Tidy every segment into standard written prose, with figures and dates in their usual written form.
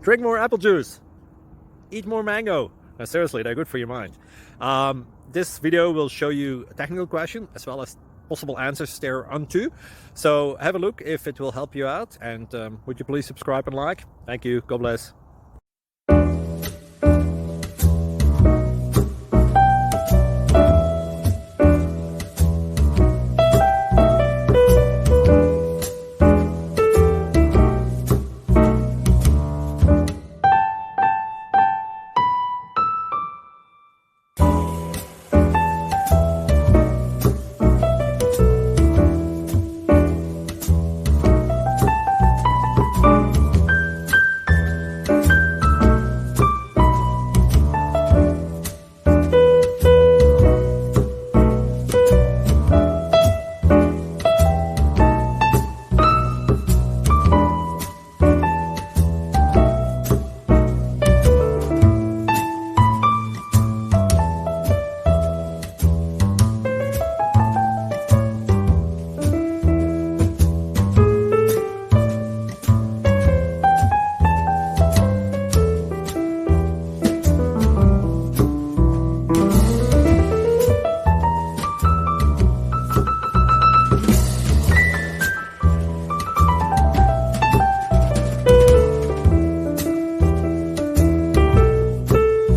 Drink more apple juice. Eat more mango. No, seriously, they're good for your mind. This video will show you a technical question as well as possible answers thereunto. So have a look if it will help you out, and would you please subscribe and like? Thank you. God bless.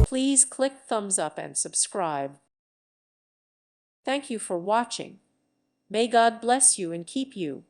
Please click thumbs up and subscribe. Thank you for watching. May God bless you and keep you.